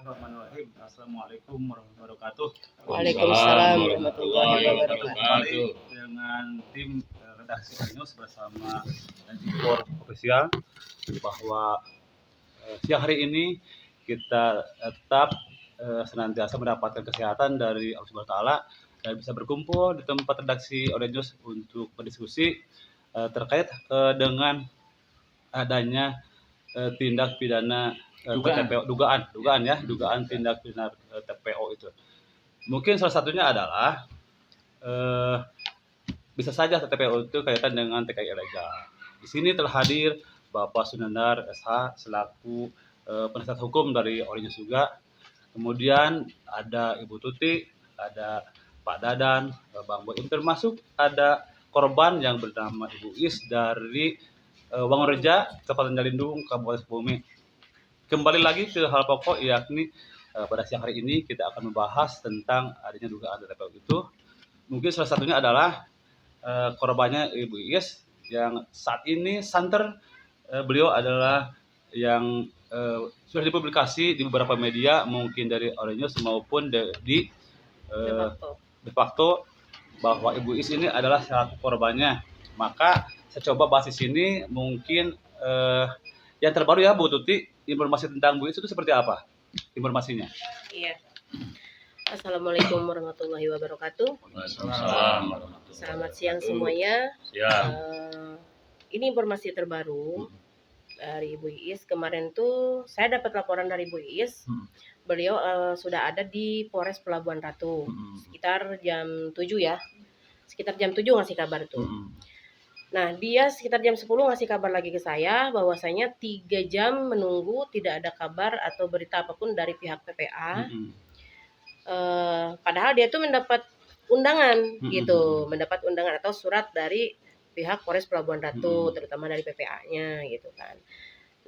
Bismillahirrahmanirrahim. Assalamualaikum warahmatullahi wabarakatuh. Waalaikumsalam warahmatullahi wabarakatuh. Kembali dengan tim redaksi News bersama Anjipor Official bahwa siang hari ini kita tetap senantiasa mendapatkan kesehatan dari Allah Subhanahu wa taala dan bisa berkumpul di tempat redaksi News untuk berdiskusi terkait dengan adanya tindak pidana dugaan tindak pidana TPO itu. Mungkin salah satunya adalah bisa saja TPO itu kaitan dengan TKI ilegal. Di sini telah hadir Bapak Sunandar SH selaku penasihat hukum dari News juga. Kemudian ada Ibu Tuti, ada Pak Dadan, Bang Boim, termasuk ada korban yang bernama Ibu Is dari Wangoreja, Kecamatan Jalindung, Kabupaten Sukabumi. Kembali lagi ke hal pokok, yakni pada siang hari ini kita akan membahas tentang adanya dugaan TPO itu. Mungkin salah satunya adalah korbannya Ibu Is yang saat ini santer. Beliau adalah yang sudah dipublikasi di beberapa media, mungkin dari News maupun de facto bahwa Ibu Is ini adalah salah satu korbannya. Maka saya coba bahas di sini mungkin yang terbaru ya Bu Tuti, informasi tentang Bu Is itu seperti apa informasinya? Iya. Assalamualaikum warahmatullahi wabarakatuh. Selamat siang semuanya. Ini informasi terbaru dari Ibu Is. Kemarin tuh saya dapat laporan dari Ibu Is. Beliau sudah ada di Polres Pelabuhan Ratu sekitar jam 7 ya. Sekitar jam 7 ngasih kabar tuh. Nah, dia sekitar jam 10 ngasih kabar lagi ke saya bahwasanya 3 jam menunggu tidak ada kabar atau berita apapun dari pihak PPA. Padahal dia tuh mendapat undangan gitu, mendapat undangan atau surat dari pihak Polres Pelabuhan Ratu, terutama dari PPA-nya gitu kan.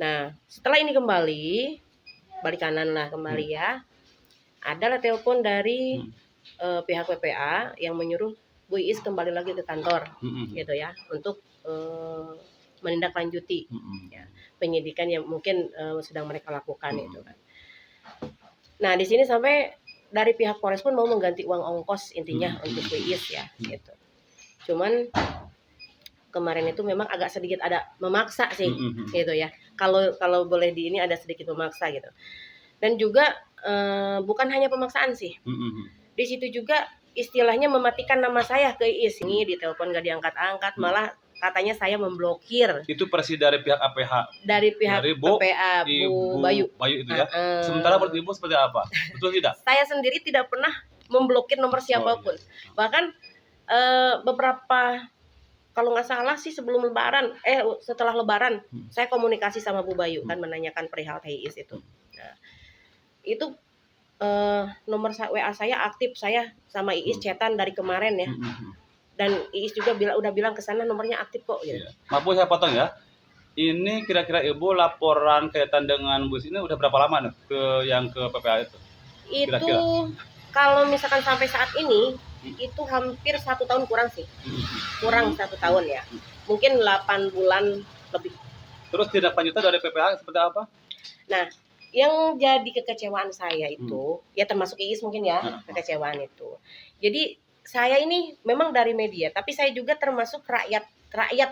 Nah, setelah ini kembali, balik kanan lah kembali ya, adalah telepon dari pihak PPA yang menyuruh Bu Is kembali lagi ke kantor gitu ya, untuk menindaklanjuti ya, penyidikan yang mungkin sedang mereka lakukan itu kan. Nah, di sini sampai dari pihak Polres pun mau mengganti uang ongkos intinya untuk Bu Is ya gitu. Cuman kemarin itu memang agak sedikit ada memaksa sih gitu ya. Kalau boleh di ini ada sedikit memaksa gitu. Dan juga bukan hanya pemaksaan sih. Di situ juga istilahnya mematikan nama saya ke Is. Ini di telepon gak diangkat-angkat, malah katanya saya memblokir. Itu versi dari pihak APH. Dari pihak PPA Bu Bayu. Bayu itu ya. Sementara menurut Ibu seperti apa? Betul tidak? Saya sendiri tidak pernah memblokir nomor siapapun. Bahkan beberapa, kalau nggak salah sih sebelum Lebaran, setelah Lebaran, saya komunikasi sama Bu Bayu kan menanyakan perihal Is itu. Nah, itu nomor WA saya aktif, saya sama Iis chatan dari kemarin ya. Dan Iis juga udah bilang ke sana nomornya aktif kok gitu. Maaf Bu, saya potong ya. Ini kira-kira Ibu laporan kaitan dengan Bu Is ini udah berapa lama nih ke PPA itu? Kira-kira? Itu kalau misalkan sampai saat ini itu hampir 1 tahun kurang sih. Kurang 1 tahun ya. Mungkin 8 bulan lebih. Terus tindak lanjutnya dari PPA seperti apa? Nah, yang jadi kekecewaan saya itu, ya termasuk Iis mungkin ya, kekecewaan itu. Jadi saya ini memang dari media, tapi saya juga termasuk rakyat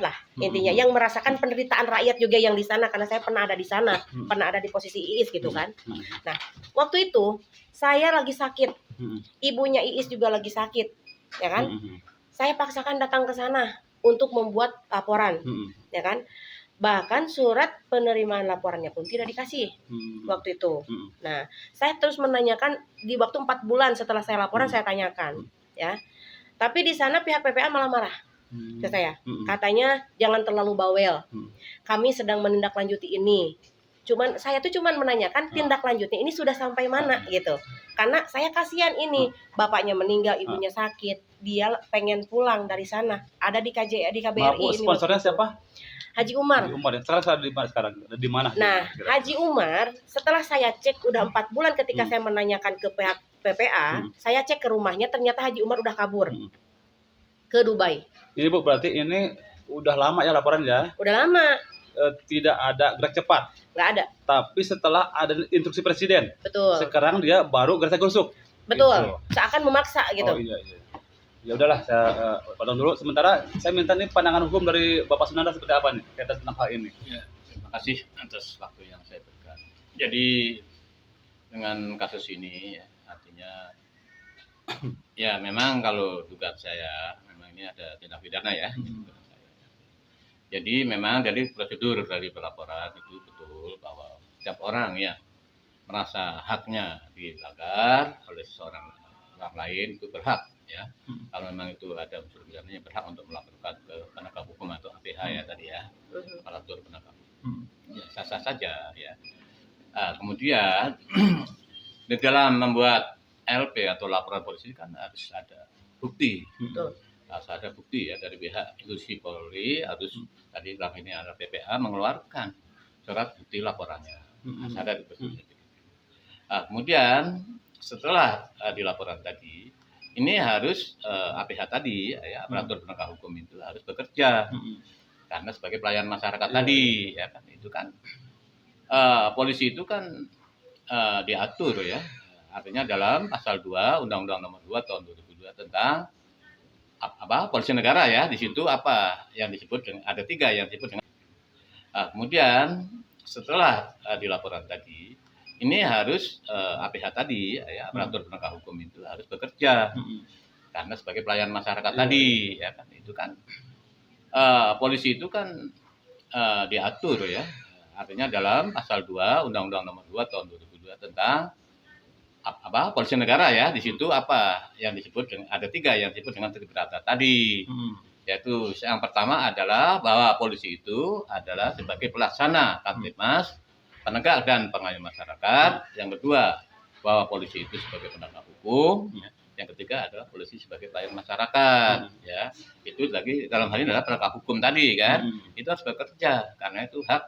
lah intinya, yang merasakan penderitaan rakyat juga yang di sana, karena saya pernah ada di sana, pernah ada di posisi Iis gitu kan. Nah, waktu itu saya lagi sakit, ibunya Iis juga lagi sakit, ya kan. Saya paksakan datang ke sana untuk membuat laporan, ya kan. Bahkan surat penerimaan laporannya pun tidak dikasih waktu itu. Nah, saya terus menanyakan di waktu 4 bulan setelah saya laporan, saya tanyakan ya. Tapi di sana pihak PPA malah marah ke saya. Katanya jangan terlalu bawel. Kami sedang menindaklanjuti ini. Saya tuh cuman menanyakan tindak lanjutnya ini sudah sampai mana gitu. Karena saya kasihan ini, bapaknya meninggal, ibunya sakit, dia pengen pulang dari sana. Ada di KBRI ini. Sponsornya siapa? Haji Umar. Sekarang di mana? Nah, Haji Umar setelah saya cek udah 4 bulan ketika saya menanyakan ke pihak PPA, saya cek ke rumahnya, ternyata Haji Umar udah kabur ke Dubai. Ini Bu, berarti ini udah lama ya laporan ya? Udah lama. tidak ada gerak cepat. Nggak ada. Tapi setelah ada instruksi presiden, Betul. sekarang dia baru gerasa gerusuk. Betul. Gitu. Seakan memaksa gitu. Oh iya. Ya udahlah, saya potong dulu. Sementara saya minta nih pandangan hukum dari Bapak Sunanda seperti apa nih kaitan tentang hal ini. Ya, terima kasih atas waktu yang saya berikan. Jadi dengan kasus ini ya, artinya ya memang kalau dugaan saya memang ini ada tindak pidana ya. Jadi memang dari prosedur dari pelaporan itu betul bahwa setiap orang ya merasa haknya dilanggar oleh seorang orang lain itu berhak ya. Kalau memang itu ada unsur pidananya berhak untuk melaporkan ke penegak hukum atau APH ya tadi ya, aparatur penegak hukum. Ya sah-sah saja ya. Kemudian di dalam membuat LP atau laporan polisi kan harus ada bukti. Harus ada bukti ya dari pihak institusi Polri, harus tadi dalam ini ada PPA mengeluarkan surat bukti laporannya. Harus ada di kemudian setelah dilaporan tadi, ini harus APH tadi ya aparatur penegak hukum itu harus bekerja karena sebagai pelayan masyarakat tadi ya kan itu kan polisi itu kan diatur ya artinya dalam pasal 2 Undang-Undang Nomor 2 Tahun 2002 tentang polisi negara ya di situ apa yang disebut dengan ada 3 yang disebut dengan kemudian setelah dilaporan tadi ini harus APH tadi ya aparatur penegak hukum itu harus bekerja karena sebagai pelayan masyarakat tadi ya kan itu kan polisi itu kan diatur ya artinya dalam pasal 2 Undang-Undang Nomor 2 Tahun 2002 tentang polisi negara ya di situ apa yang disebut dengan ada 3 yang disebut dengan tribrata tadi yaitu yang pertama adalah bahwa polisi itu adalah sebagai pelaksana Kamtibmas penegak dan pengayom masyarakat. Yang kedua, bahwa polisi itu sebagai penegak hukum. Yang ketiga adalah polisi sebagai pelayan masyarakat. Ya, itu lagi dalam hal ini adalah penegak hukum tadi kan. Itu harus bekerja karena itu hak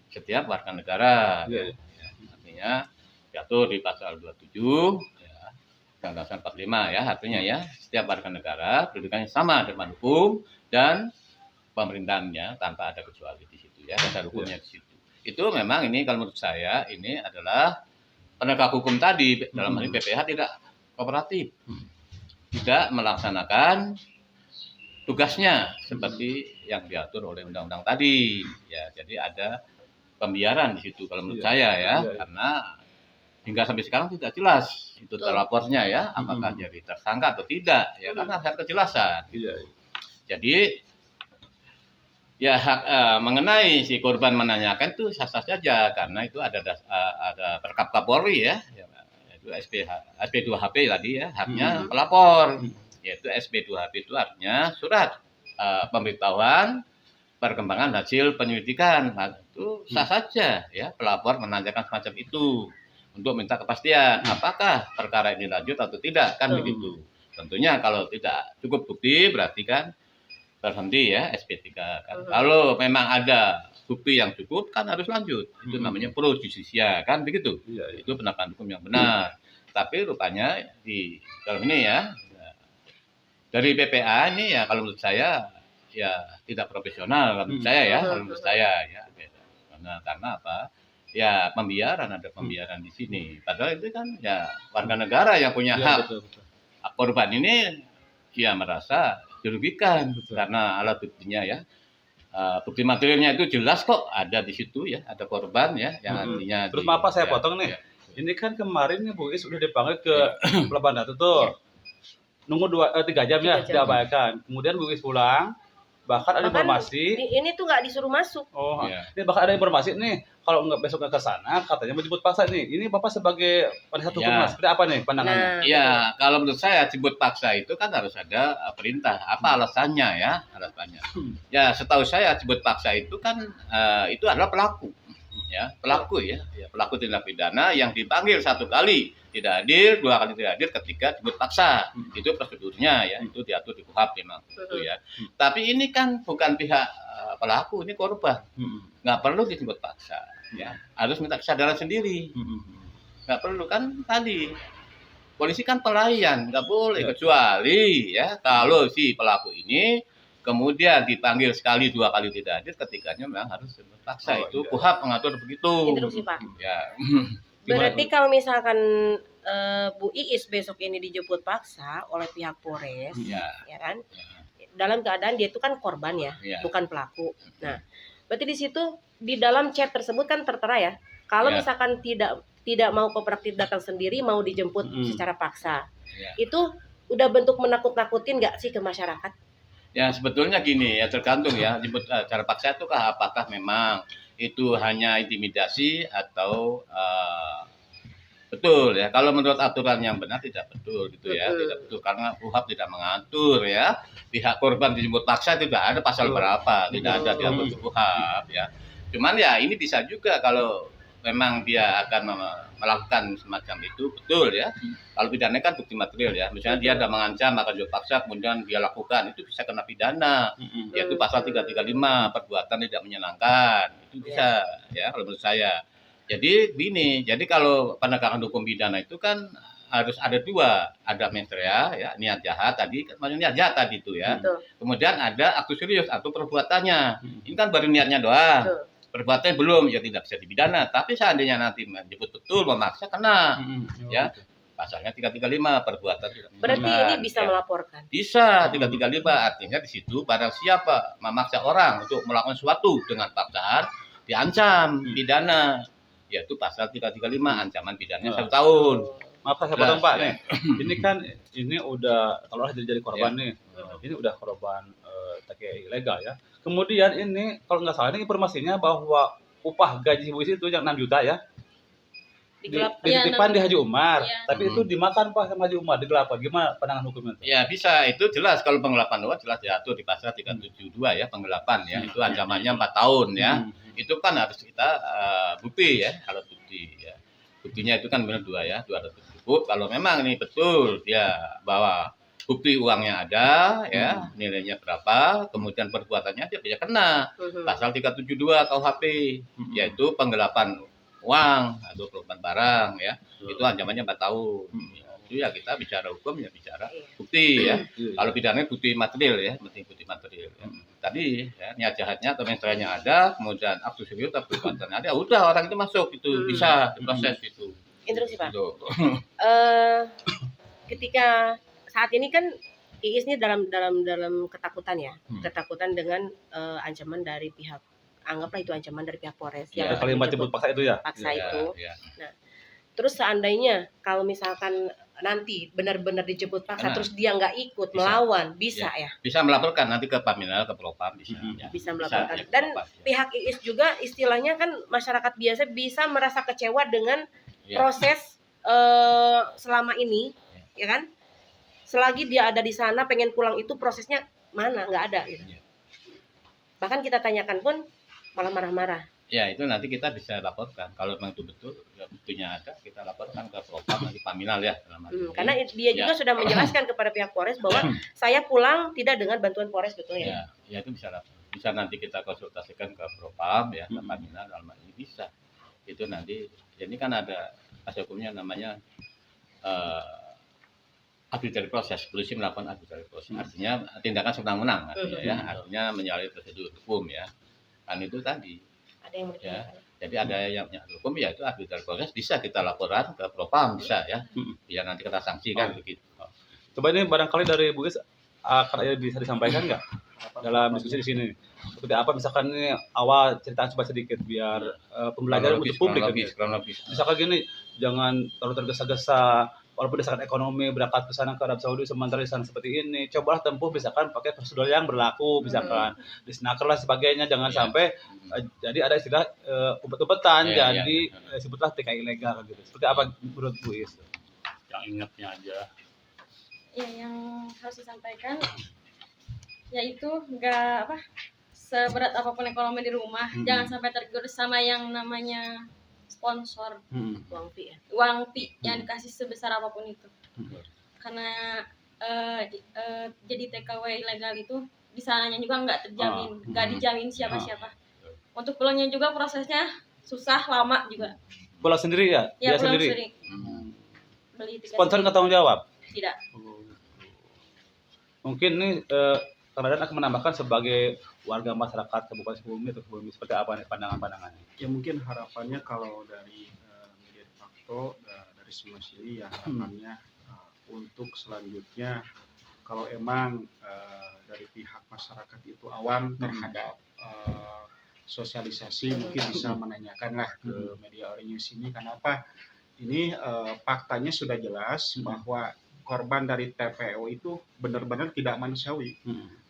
setiap warga negara. Ya. Artinya diatur di pasal 27 ya, Undang-Undang 45 ya. Artinya ya setiap warga negara kedudukannya sama dengan hukum dan pemerintahannya tanpa ada kecuali di situ ya. Dasar hukumnya di situ. Itu memang ini kalau menurut saya ini adalah penegak hukum tadi dalam hal ini PPH tidak kooperatif, tidak melaksanakan tugasnya seperti yang diatur oleh undang-undang tadi ya jadi ada pembiaran di situ kalau menurut saya ya karena hingga sampai sekarang tidak jelas itu terlapornya ya apakah jadi tersangka atau tidak ya karena ada kejelasan jadi ya hak mengenai si korban menanyakan itu sah-sah saja karena itu ada perkap Kapolri ya itu SP2HP tadi ya haknya pelapor yaitu SP2HP itu artinya surat pemberitahuan perkembangan hasil penyelidikan itu sah saja ya pelapor menanyakan semacam itu untuk minta kepastian apakah perkara ini lanjut atau tidak kan begitu tentunya kalau tidak cukup bukti berarti kan terhenti ya SP3 kan. Kalau memang ada bukti yang cukup kan harus lanjut. Itu namanya pro justisia kan begitu. Itu penegakan hukum yang benar. Tapi rupanya di dalam ini ya dari PPA ini ya kalau menurut saya ya tidak profesional kalau menurut saya ya kalau menurut saya ya karena apa? Ya pembiaran ada pembiaran di sini. Padahal itu kan ya warga negara yang punya hak. Betul. Korban ini dia merasa dirugikan karena alat buktinya ya bukti materialnya itu jelas kok ada di situ ya ada korban ya yang artinya terus apa saya potong nih ini kan kemarin Bu Is udah dipanggil ke Pelabuhan Ratu tuh nunggu 3 jam ya diabaikan kemudian Bu Is pulang bahkan ada informasi ini tuh nggak disuruh masuk ini bahkan ada informasi nih kalau nggak besok nggak ke sana katanya mau jemput paksa nih ini Bapak sebagai penasihat hukum seperti apa nih pandangannya ya kalau menurut saya jemput paksa itu kan harus ada perintah apa alasannya ya setahu saya jemput paksa itu kan itu adalah pelaku ya pelaku tindak pidana yang dipanggil 1 kali tidak hadir 2 kali tidak hadir ketika jemput paksa itu prosedurnya ya itu diatur di KUHP memang itu ya tapi ini kan bukan pihak pelaku ini korban nggak perlu dijemput paksa ya harus minta kesadaran sendiri nggak perlu kan tadi polisi kan pelayan nggak boleh kecuali ya kalau si pelaku ini kemudian dipanggil sekali 2 kali tidak hadir, ketiganya memang harus dijemput paksa. Itu KUHP mengatur begitu. Instruksi Pak. Ya. Berarti kalau misalkan Bu Iis besok ini dijemput paksa oleh pihak Polres, Ya. ya kan? Dalam keadaan dia itu kan korban ya, Ya. bukan pelaku. Nah, berarti di situ di dalam chat tersebut kan tertera ya, kalau Ya. misalkan tidak mau kooperatif datang sendiri, mau dijemput secara paksa, Ya. itu udah bentuk menakut-nakutin nggak sih ke masyarakat? Ya sebetulnya gini ya, tergantung ya, jemput cara paksa itu apakah memang itu hanya intimidasi atau betul ya. Kalau menurut aturan yang benar tidak betul gitu ya, tidak betul karena KUHP tidak mengatur ya. Pihak korban dijemput paksa tidak ada pasal berapa, tidak ada diatur di KUHP ya. Cuman ya ini bisa juga kalau memang dia akan melakukan semacam itu, betul ya. Kalau pidana kan bukti material ya. Misalnya dia ada mengancam akan dijemput paksa, kemudian dia lakukan, itu bisa kena pidana. Yaitu pasal 335 perbuatan tidak menyenangkan. Itu bisa ya kalau menurut saya. Jadi begini, jadi kalau penegakan hukum pidana itu kan harus ada 2, ada mens rea ya, niat jahat tadi, maksudnya niat jahat tadi itu ya. Betul. Kemudian ada aktus serius atau perbuatannya. Ini kan baru niatnya doang. Betul. Perbuatannya belum, ya tidak bisa dipidana. Tapi seandainya nanti menjemput betul, memaksa, kena. Ya, pasalnya 335 perbuatan tidak menyenangkan. Berarti ini bisa melaporkan. Bisa 335, artinya di situ barang siapa memaksa orang untuk melakukan sesuatu dengan paksaan diancam pidana, yaitu pasal 335 ancaman pidananya 1 tahun. Maaf saya potong Pak nih. Ini kan udah kalau jadi korban nih. Ini udah korban TKI ilegal ya. Kemudian ini kalau nggak salah ini informasinya bahwa upah gaji ibu itu yang 6 juta ya. Dititipkan di Haji Umar, tapi itu dimakan Pak sama Haji Umar, digelap. Gimana pandangan hukumnya? Ya bisa, itu jelas kalau penggelapan uang jelas diatur di pasal 372 ya, penggelapan ya. Itu ancamannya 4 tahun ya. Itu kan harus kita bukti ya, kalau bukti ya. Buktinya itu kan benar 2 ya, 200 cukup. Kalau memang ini betul ya bahwa bukti uangnya ada ya, nilainya berapa, kemudian perbuatannya dia bisa kena pasal 372 KUHP, yaitu penggelapan uang atau perubahan barang ya. Itu ancamannya 4 tahun. Itu ya kita bicara hukum ya bicara bukti ya. Kalau pidana bukti material ya, bukti material ya. Tadi ya, niat jahatnya atau mens reanya ada, kemudian aktus serius atau perbuatan ada, udah orang itu masuk itu bisa diproses itu. Instruksi Pak. Ketika saat ini kan Iis ini dalam ketakutan ya, ketakutan dengan ancaman dari pihak, anggaplah itu ancaman dari pihak Polres ya, kalimat jemput paksa itu ya. Paksa itu. Ya. Nah, terus seandainya kalau misalkan nanti benar-benar dijemput paksa, terus dia nggak ikut melawan, bisa ya? Bisa melaporkan nanti ke Paminal, ke Propam bisa. Bisa melaporkan. Dan pihak Iis juga istilahnya kan masyarakat biasa bisa merasa kecewa dengan proses selama ini, ya kan? Selagi dia ada di sana pengen pulang itu prosesnya mana, nggak ada gitu. Bahkan kita tanyakan pun malah marah-marah. Ya itu nanti kita bisa laporkan kalau memang itu betul ya, buktinya ada, kita laporkan ke Propam nanti Paminal ya. Karena dia juga sudah menjelaskan kepada pihak Polres bahwa saya pulang tidak dengan bantuan Polres, betul ya? Ya itu bisa laporkan. Bisa nanti kita konsultasikan ke Propam ya, ke Paminal dalam hal ini bisa. Itu nanti ini kan ada pasal hukumnya namanya arbitrary proses, polisi melakukan arbitrary proses, artinya tindakan sewenang-wenang, artinya ya, artinya menyalahi prosedur hukum ya, kan itu tadi. Ada yang ya, jadi ada yang hukum ya itu arbitrary proses bisa kita laporan ke Propam bisa ya, biar nanti kita sanksikan begitu. Coba ini barangkali dari Bu Is akan bisa disampaikan nggak dalam diskusi di sini? Seperti apa misalkan ini awal cerita coba sedikit biar pembelajaran untuk publik. Misalkan gini, jangan terlalu tergesa-gesa. Walaupun desakan ekonomi berangkat ke sana ke Arab Saudi sementara di sana seperti ini, cobalah tempuh misalkan pakai prosedur yang berlaku misalkan di Snaker lah sebagainya, jangan sampai jadi ada istilah umpet-umpetan jadi sebutlah TKI ilegal gitu. Seperti apa menurut Bu Is? Yang ingatnya aja. Ya yang harus disampaikan yaitu nggak seberat apapun ekonomi di rumah, jangan sampai tergerus sama yang namanya sponsor, uang fee yang dikasih sebesar apapun itu. Karena jadi TKW ilegal itu di sananya juga nggak terjamin, nggak dijamin siapa-siapa. Untuk pulangnya juga prosesnya susah, lama juga. Pulang sendiri ya? Ya pulang sendiri. Beli tiket sponsor nggak tanggung jawab? Tidak. Mungkin nih Kang Dadan akan menambahkan sebagai warga masyarakat Kabupaten Sukabumi atau Sukabumi seperti apa nih pandangan-pandangannya? Ya mungkin harapannya kalau dari media de facto dari semua sisi ya harapannya untuk selanjutnya kalau emang dari pihak masyarakat itu awam terhadap sosialisasi mungkin bisa menanyakanlah ke media Orange ini kenapa ini faktanya sudah jelas bahwa korban dari TPO itu benar-benar tidak manusiawi.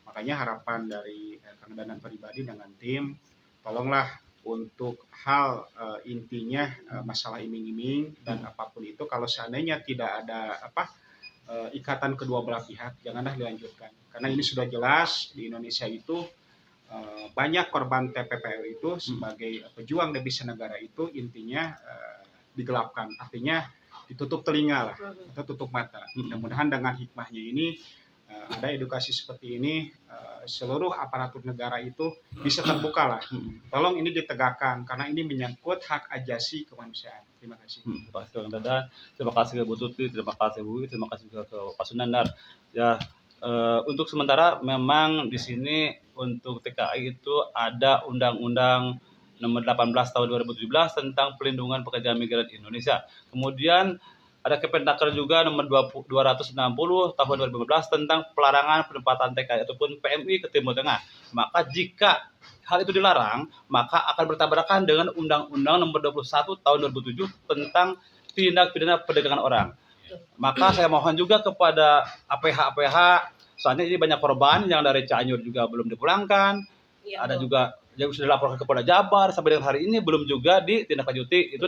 Makanya harapan dari Kang Dadan pribadi dengan tim, tolonglah untuk hal intinya masalah iming-iming dan apapun itu kalau seandainya tidak ada ikatan kedua belah pihak, janganlah dilanjutkan. Karena ini sudah jelas di Indonesia itu banyak korban TPPO itu sebagai pejuang devisa negara itu intinya digelapkan, artinya ditutup telinga lah atau tutup mata. Mudah-mudahan dengan hikmahnya ini ada edukasi seperti ini seluruh aparatur negara itu bisa terbuka lah. Tolong ini ditegakkan karena ini menyangkut hak ajasi kemanusiaan. Terima kasih. Terima kasih Kang Dadan, terima kasih ke Bu Tuti, terima kasih Bu Wiwi, terima kasih juga ke Pak Sunandar. Ya untuk sementara memang di sini untuk TKI itu ada Undang-Undang Nomor 18 Tahun 2017 tentang Pelindungan Pekerja Migran Indonesia. Kemudian ada Kemendaker juga nomor 260 tahun 2015 tentang pelarangan penempatan TKI ataupun PMI ke Timur Tengah. Maka jika hal itu dilarang, maka akan bertabrakan dengan Undang-Undang nomor 21 tahun 2007 tentang tindak pidana perdagangan orang. Maka saya mohon juga kepada APH, soalnya ini banyak korban yang dari Cianjur juga belum dipulangkan. Ada juga yang sudah dilaporkan kepada Jabar sampai dengan hari ini belum juga ditindaklanjuti. Itu